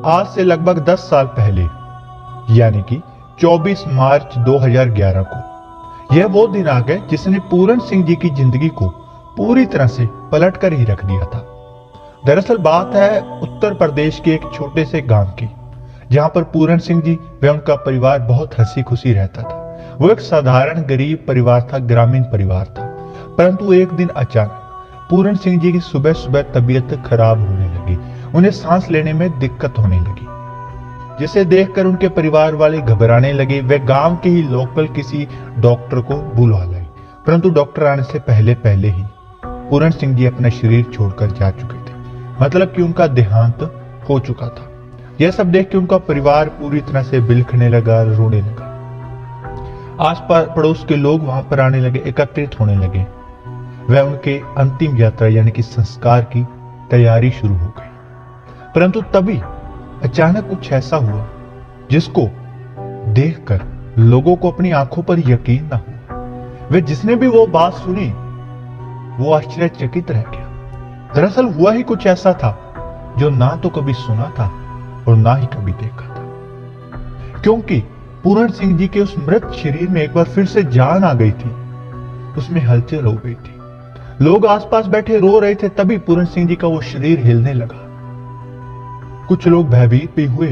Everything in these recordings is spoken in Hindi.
आज से लगभग 10 साल पहले यानी कि 24 मार्च 2011 को यह वो दिन आ गए जिसने पूरन सिंह जी की जिंदगी को पूरी तरह से पलट कर ही रख दिया था। दरअसल बात है उत्तर प्रदेश के एक छोटे से गांव की, जहां पर पूरन सिंह जी व उनका परिवार बहुत हंसी खुशी रहता था। वो एक साधारण गरीब परिवार था, ग्रामीण परिवार था। परंतु एक दिन अचानक पूरन सिंह जी की सुबह सुबह तबीयत खराब होने लगी। उन्हें सांस लेने में दिक्कत होने लगी, जिसे देखकर उनके परिवार वाले घबराने लगे। वे गांव के ही लोकल किसी डॉक्टर को बुला लाए, परंतु डॉक्टर आने से पहले पहले ही पूरन सिंह जी अपना शरीर छोड़कर जा चुके थे, मतलब कि उनका देहांत हो चुका था। यह सब देख के उनका परिवार पूरी तरह से बिलखने लगा, रोने लगा। आस पड़ोस के लोग वहां पर आने लगे, एकत्रित होने लगे। वह उनके अंतिम यात्रा यानी कि संस्कार की तैयारी शुरू हो गई। परंतु तभी अचानक कुछ ऐसा हुआ जिसको देखकर लोगों को अपनी आंखों पर यकीन ना हुआ। वे जिसने भी वो बात सुनी वो आश्चर्यचकित रह गया। दरअसल हुआ ही कुछ ऐसा था जो ना तो कभी सुना था और ना ही कभी देखा था, क्योंकि पूरन सिंह जी के उस मृत शरीर में एक बार फिर से जान आ गई थी। उसमें हलचल हो गई थी, लोग आसपास बैठे रो रहे थे। तभी पूरन सिंह जी का वो शरीर हिलने लगा। कुछ लोग भयभीत भी हुए,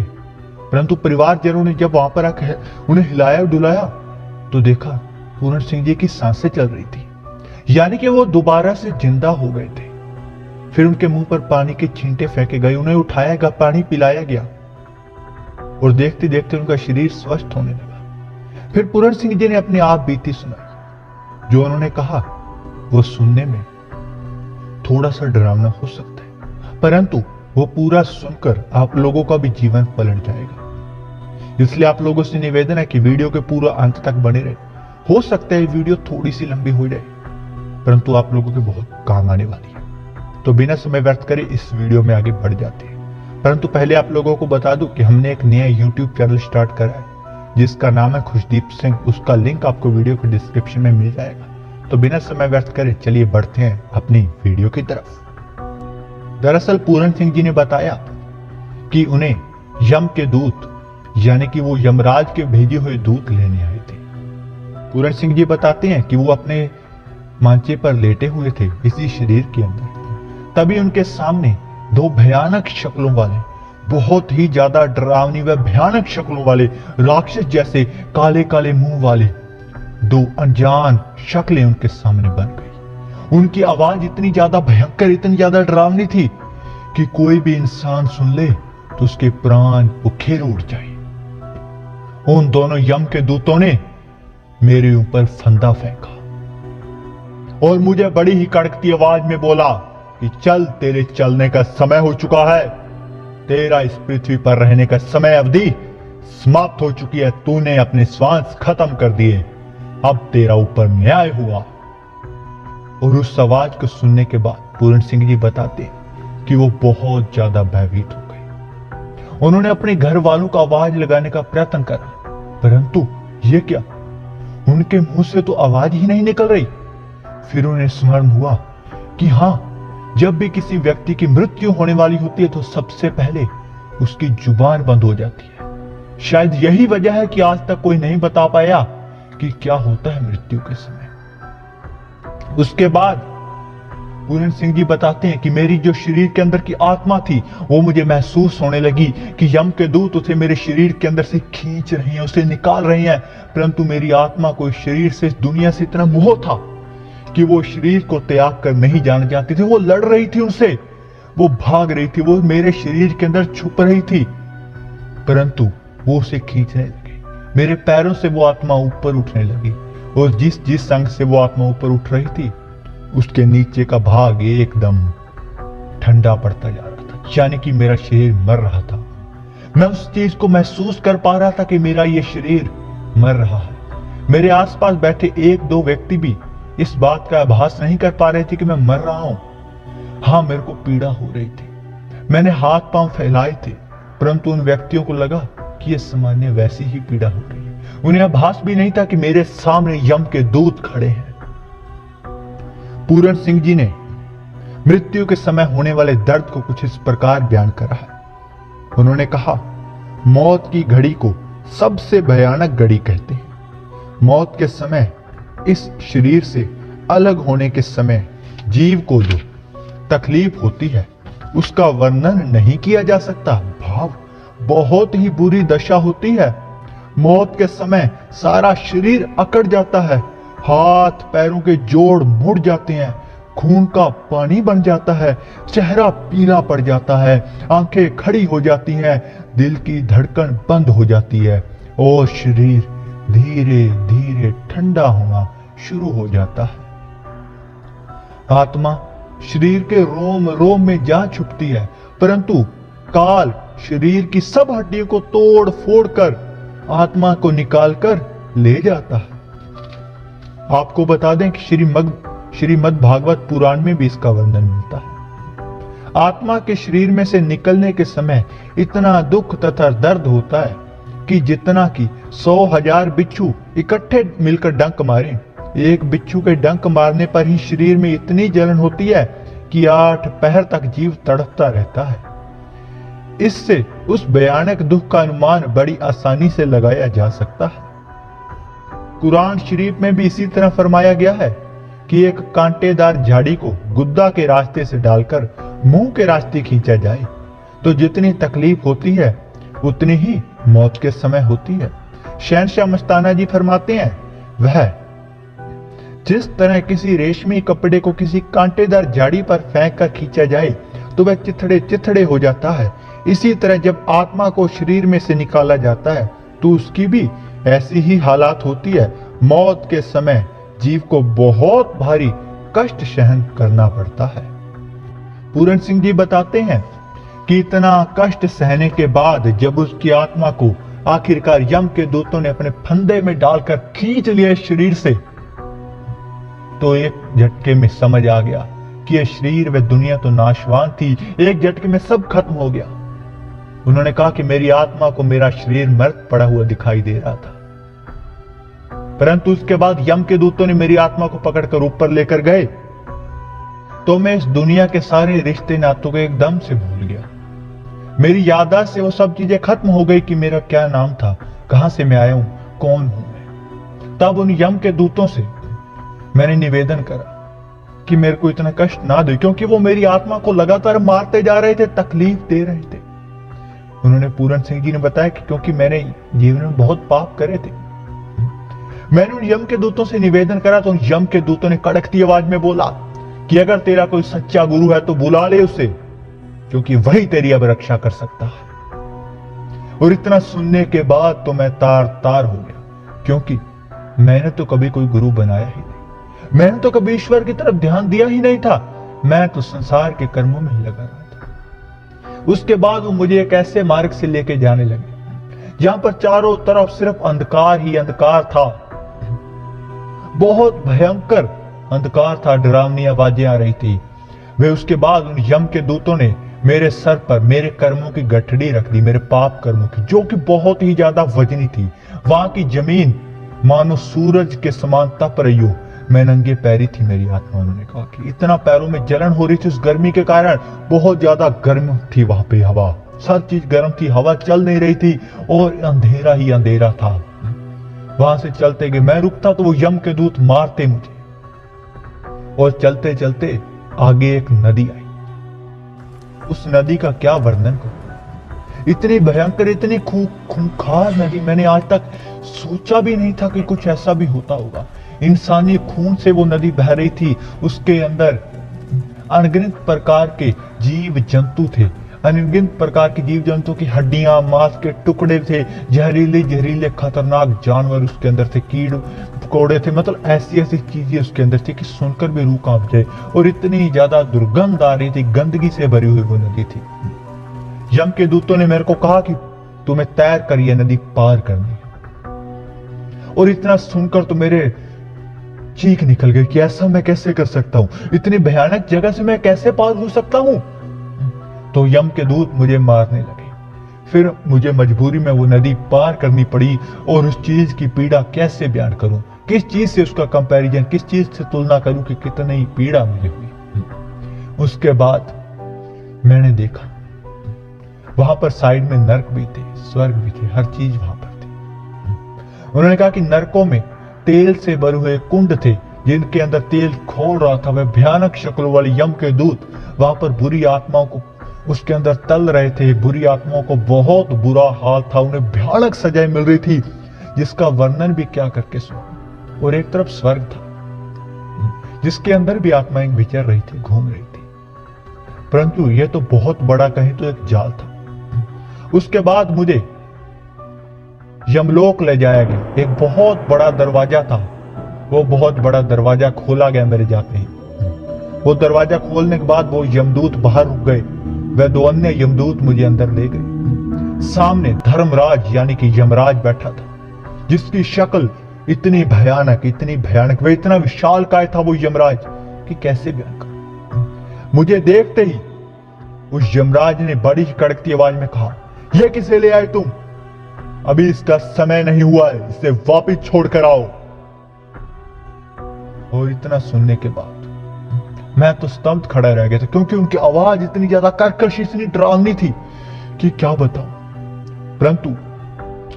परंतु परिवारजनों ने जब वहां पर आकर उन्हें हिलाया डुलाया तो देखा पूरन सिंह जी की सांसें चल रही थी, यानी कि वो दोबारा से जिंदा हो गए थे। फिर उनके मुंह पर पानी के छींटे फेंके गए, उन्हें उठाया गया, पानी पिलाया गया और देखते देखते उनका शरीर स्वस्थ होने लगा। फिर पूरन सिंह जी ने अपनी आप बीती सुनाई। जो उन्होंने कहा वो सुनने में थोड़ा सा डरावना हो सकता है, परंतु वो पूरा सुनकर आप लोगों का भी जीवन पलट जाएगा। इसलिए आप लोगों से निवेदन है कि वीडियो के पूरा अंत तक बने रहे। हो सकता है वीडियो थोड़ी सी लंबी हो जाए, परंतु आप लोगों के बहुत काम आने वाली है। तो बिना समय व्यर्थ करे इस वीडियो में आगे बढ़ जाते हैं। परंतु पहले आप लोगों को बता दूं कि हमने एक नया YouTube चैनल स्टार्ट करा है जिसका नाम है खुशदीप सिंह। उसका लिंक आपको वीडियो के डिस्क्रिप्शन में मिल जाएगा। तो बिना समय व्यर्थ करे चलिए बढ़ते हैं अपनी वीडियो की तरफ। दरअसल पूरन सिंह जी ने बताया कि उन्हें यम के दूत यानी कि वो यमराज के भेजे हुए दूत लेने आए थे। पूरन सिंह जी बताते हैं कि वो अपने मांचे पर लेटे हुए थे इसी शरीर के अंदर। तभी उनके सामने दो भयानक शक्लों वाले, बहुत ही ज्यादा डरावनी व भयानक शक्लों वाले राक्षस जैसे काले काले मुंह वाले दो अनजान शक्लें उनके सामने बन गई। उनकी आवाज इतनी ज्यादा भयंकर, इतनी ज्यादा डरावनी थी कि कोई भी इंसान सुन ले तो उसके प्राण उखेर उड़ जाए। उन दोनों यम के दूतों ने मेरे ऊपर फंदा फेंका और मुझे बड़ी ही कड़कती आवाज में बोला कि चल, तेरे चलने का समय हो चुका है। तेरा इस पृथ्वी पर रहने का समय अवधि समाप्त हो चुकी है। तूने अपने श्वास खत्म कर दिए, अब तेरा ऊपर न्याय हुआ। और उस आवाज को सुनने के बाद पूरन सिंह जी बताते कि वो बहुत ज्यादा भयभीत हो गए। उन्होंने अपने घर वालों को आवाज लगाने का प्रयत्न करा, परंतु ये क्या, उनके मुंह से तो आवाज ही नहीं निकल रही। फिर उन्हें स्मरण हुआ कि हां, जब भी किसी व्यक्ति की मृत्यु होने वाली होती है तो सबसे पहले उसकी जुबान बंद हो जाती है। शायद यही वजह है कि आज तक कोई नहीं बता पाया कि क्या होता है मृत्यु के समय। उसके बाद पूरन सिंह जी बताते हैं कि मेरी जो शरीर के अंदर की आत्मा थी वो मुझे महसूस होने लगी कि यम के दूत उसे मेरे शरीर के अंदर से खींच रहे हैं, उसे निकाल रहे हैं। परंतु मेरी आत्मा को इस शरीर से, इस दुनिया से इतना मोह था कि वो शरीर को त्याग कर नहीं जाना चाहती थी। वो लड़ रही थी उनसे, वो भाग रही थी, वो मेरे शरीर के अंदर छुप रही थी, परंतु वो उसे खींचने लगी। मेरे पैरों से वो आत्मा ऊपर उठने लगी और जिस संग से वो आत्मा ऊपर उठ रही थी उसके नीचे का भाग एकदम ठंडा पड़ता जा रहा था, यानी कि मेरा शरीर मर रहा था। मैं उस चीज को महसूस कर पा रहा था कि मेरा ये शरीर मर रहा है। मेरे आसपास बैठे एक दो व्यक्ति भी इस बात का आभास नहीं कर पा रहे थे कि मैं मर रहा हूं। हाँ, मेरे को पीड़ा हो रही थी, मैंने हाथ पांव फैलाए थे, परंतु उन व्यक्तियों को लगा कि यह सामान्य वैसी ही पीड़ा हो रही है। उन्हें आभास भी नहीं था कि मेरे सामने यम के दूत खड़े हैं। पूरन सिंह जी ने मृत्यु के समय होने वाले दर्द को कुछ इस प्रकार बयान करा है उन्होंने कहा, मौत की घड़ी को सबसे भयानक घड़ी कहते हैं। मौत के समय, इस शरीर से अलग होने के समय जीव को जो तकलीफ होती है उसका वर्णन नहीं किया जा सकता। भाव बहुत ही बुरी दशा होती है। मौत के समय सारा शरीर अकड़ जाता है, हाथ पैरों के जोड़ मुड़ जाते हैं, खून का पानी बन जाता है, चेहरा पीला पड़ जाता है, आंखें खड़ी हो जाती हैं, दिल की धड़कन बंद हो जाती है और शरीर धीरे धीरे ठंडा होना शुरू हो जाता है। आत्मा शरीर के रोम रोम में जा छुपती है, परंतु काल शरीर की सब हड्डियों को तोड़ फोड़ कर आत्मा को निकालकर ले जाता है। आपको बता दें कि श्रीमद् भागवत पुराण में भी इसका वर्णन मिलता है। आत्मा के शरीर में से निकलने के समय इतना दुख तथा दर्द होता है कि जितना कि 100,000 बिच्छू इकट्ठे मिलकर डंक मारे, एक बिच्छू के डंक मारने पर ही शरीर में इतनी जलन होती है कि 8 पहर तक जीव तड़पता रहता है। इससे उस भयानक दुख का अनुमान बड़ी आसानी से लगाया जा सकता है। कुरान शरीफ में भी इसी तरह फरमाया गया है कि एक कांटेदार झाड़ी को गुद्दा के रास्ते से डालकर मुंह के रास्ते खींचा जाए तो जितनी तकलीफ होती है उतनी ही मौत के समय होती है। शहंशाह मस्ताना जी फरमाते हैं, वह जिस तरह किसी रेशमी कपड़े को किसी कांटेदार झाड़ी पर फेंक कर खींचा जाए तो वह चिथड़े चिथड़े हो जाता है, इसी तरह जब आत्मा को शरीर में से निकाला जाता है तो उसकी भी ऐसी ही हालात होती है। मौत के समय जीव को बहुत भारी कष्ट सहन करना पड़ता है। पूरन सिंह जी बताते हैं कि इतना कष्ट सहने के बाद जब उसकी आत्मा को आखिरकार यम के दूतों ने अपने फंदे में डालकर खींच लिया शरीर से, तो एक झटके में समझ आ गया कि यह शरीर व दुनिया तो नाशवान थी, एक झटके में सब खत्म हो गया। उन्होंने कहा कि मेरी आत्मा को मेरा शरीर मृत पड़ा हुआ दिखाई दे रहा था, परंतु उसके बाद यम के दूतों ने मेरी आत्मा को पकड़कर ऊपर लेकर गए तो मैं इस दुनिया के सारे रिश्ते नातों को एकदम से भूल गया। मेरी याददाश्त से वो सब चीजें खत्म हो गई कि मेरा क्या नाम था, कहां से मैं आया हूं, कौन हूं मैं। तब उन यम के दूतों से मैंने निवेदन करा कि मेरे को इतना कष्ट ना दे, क्योंकि वो मेरी आत्मा को लगातार मारते जा रहे थे, तकलीफ दे रहे थे। उन्होंने पूरन सिंह जी ने बताया कि क्योंकि मैंने जीवन में बहुत पाप करे थे। मैंने उन यम के दूतों से निवेदन करा तो उन यम के दूतों ने कड़कती आवाज में बोला कि अगर तेरा कोई सच्चा गुरु है तो बुला ले उसे, क्योंकि वही तेरी अब रक्षा कर सकता है। और इतना सुनने के बाद तो मैं तार तार हो गया, क्योंकि मैंने तो कभी कोई गुरु बनाया ही नहीं, मैंने तो कभी ईश्वर की तरफ ध्यान दिया ही नहीं था, मैं तो संसार के कर्मों में ही लगा रहा था। उसके बाद वो मुझे एक ऐसे मार्ग से लेके जाने लगे जहां पर चारों तरफ सिर्फ अंधकार ही अंधकार था, बहुत भयंकर अंधकार था, डरावनी आवाजें आ रही थी। वे उसके बाद उन यम के दूतों ने मेरे सर पर मेरे कर्मों की गठड़ी रख दी, मेरे पाप कर्मों की, जो कि बहुत ही ज्यादा वजनी थी। वहां की जमीन मानो सूरज के समान तप रही हो, मैं नंगे पैरी थी मेरी आत्मा। उन्होंने कहा कि इतना पैरों में जलन हो रही थी उस गर्मी के कारण, बहुत ज्यादा गर्म थी वहां पे हवा, सब चीज गर्म थी, हवा चल नहीं रही थी और अंधेरा ही अंधेरा था। वहां से चलते गए, मैं रुकता तो वो यम के दूत मारते मुझे, और चलते चलते आगे एक नदी आई। उस नदी का क्या वर्णन करूं, इतनी भयंकर, इतनी खूंखार नदी, मैंने आज तक सोचा भी नहीं था कि कुछ ऐसा भी होता होगा। इंसानी खून से वो नदी बह रही थी, उसके अंदर अनगिनत प्रकार के जीव जंतु थे, अनगिनत प्रकार के जीव जंतु की हड्डियां, मांस के टुकड़े थे, जहरीले जहरीले खतरनाक जानवर उसके अंदर थे, कीड़ पकौड़े थे, मतलब ऐसी ऐसी चीजें उसके अंदर थी कि सुनकर भी रूह कांप जाए। और इतनी ज्यादा दुर्गंध आ रही थी, गंदगी से भरी हुई वो नदी थी। यम के दूतों ने मेरे को कहा कि तुम्हें तैर कर यह नदी पार करनी है। और इतना सुनकर तो मेरे चीख निकल गई कि ऐसा मैं कैसे कर सकता हूं, इतनी भयानक जगह से मैं कैसे पार हो सकता हूं। तो यम के दूत मुझे मारने लगे, फिर मुझे मजबूरी में वो नदी पार करनी पड़ी। और उस चीज की पीड़ा कैसे बयान करूं, किस चीज से उसका कंपैरिजन, किस चीज से तुलना करूं कि कितनी पीड़ा मुझे हुई। उसके बाद मैंने देखा वहां पर साइड में नरक भी थे, स्वर्ग भी थे, हर चीज वहां पर थी। उन्होंने कहा कि नरकों में तेल से भरे हुए कुंड थे, जिनके अंदर तेल खोल रहा था। वह भयानक शक्लों वाले यम के दूत वहां पर बुरी आत्माओं को उसके अंदर तल रहे थे। बुरी आत्माओं को बहुत बुरा हाल था, उन्हें भयानक सजाएं मिल रही थी, जिसका वर्णन भी क्या करके सुना। और एक तरफ स्वर्ग था, जिसके अंदर भी आत्माएं विचर रही थी, घूम रही थी। परंतु यह तो बहुत बड़ा, कहीं तो एक जाल था। उसके बाद मुझे यमलोक ले जाया गया। एक बहुत बड़ा दरवाजा था, वो बहुत बड़ा दरवाजा खोला गया मेरे जाते ही। वो दरवाजा खोलने के बाद वो यमदूत बाहर रुक गए। वह दो अन्य यमदूत मुझे अंदर ले गए। सामने धर्मराज यानी कि यमराज बैठा था, जिसकी शक्ल इतनी भयानक, वह इतना विशालकाय था वो यमराज कि कैसे बयान करूं। मुझे देखते ही उस यमराज ने बड़ी कड़कती आवाज में कहा, यह किसे ले आए तुम? अभी इसका समय नहीं हुआ है, इसे वापिस छोड़ कर आओ। और इतना सुनने के बाद मैं तो स्तब्ध खड़ा रह गया था, क्योंकि उनकी आवाज इतनी ज्यादा कर्कश, इतनी डरावनी थी कि क्या बताऊं। परंतु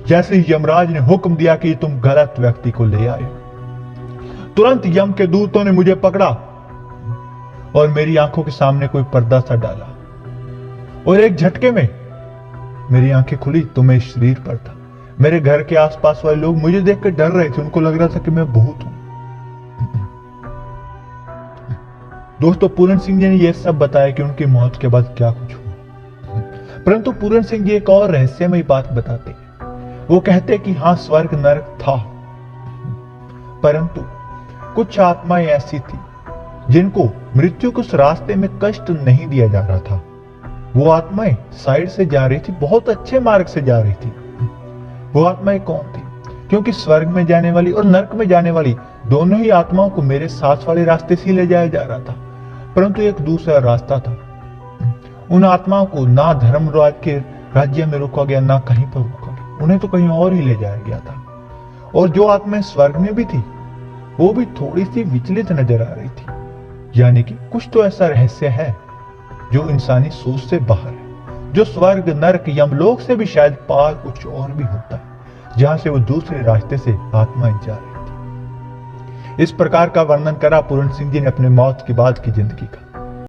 जैसे ही यमराज ने हुक्म दिया कि तुम गलत व्यक्ति को ले आए, तुरंत यम के दूतों ने मुझे पकड़ा और मेरी आंखों के सामने कोई पर्दा सा डाला, और एक झटके में मेरी आंखें खुली तो मैं शरीर पर था। मेरे घर के आसपास वाले लोग मुझे देखकर डर रहे थे, उनको लग रहा था कि मैं भूत हूं। दोस्तों, पूरन सिंह जी ने यह सब बताया कि उनकी मौत के बाद क्या कुछ हुआ। परंतु पूरन सिंह जी एक और रहस्यमयी बात बताते हैं। वो कहते कि हां, स्वर्ग नरक था, परंतु कुछ आत्माएं ऐसी थी जिनको मृत्यु के उस रास्ते में कष्ट नहीं दिया जा रहा था। वो आत्माएं साइड से जा रही थी, बहुत अच्छे मार्ग से जा रही थी। वो आत्माएं कौन थी? क्योंकि स्वर्ग में जाने वाली और नरक में जाने वाली दोनों ही आत्माओं को मेरे साथ वाले रास्ते से ले जाया जा रहा था, परंतु एक दूसरा रास्ता था। उन आत्माओं को ना धर्मराज के राज्य में रोका गया, ना कहीं पर रोका गया, उन्हें तो कहीं और ही ले जाया गया था। और जो आत्माएं स्वर्ग में भी थी, वो भी थोड़ी सी विचलित नजर आ रही थी। यानी कि कुछ तो ऐसा रहस्य है जो इंसानी सोच से बाहर है, जो स्वर्ग, नरक, यमलोक से भी शायद पार कुछ और भी होता है, जहां से वो दूसरे रास्ते से आत्माएं जा रही थी। इस प्रकार का वर्णन करा पूरन सिंह जी ने अपने मौत के बाद की जिंदगी का।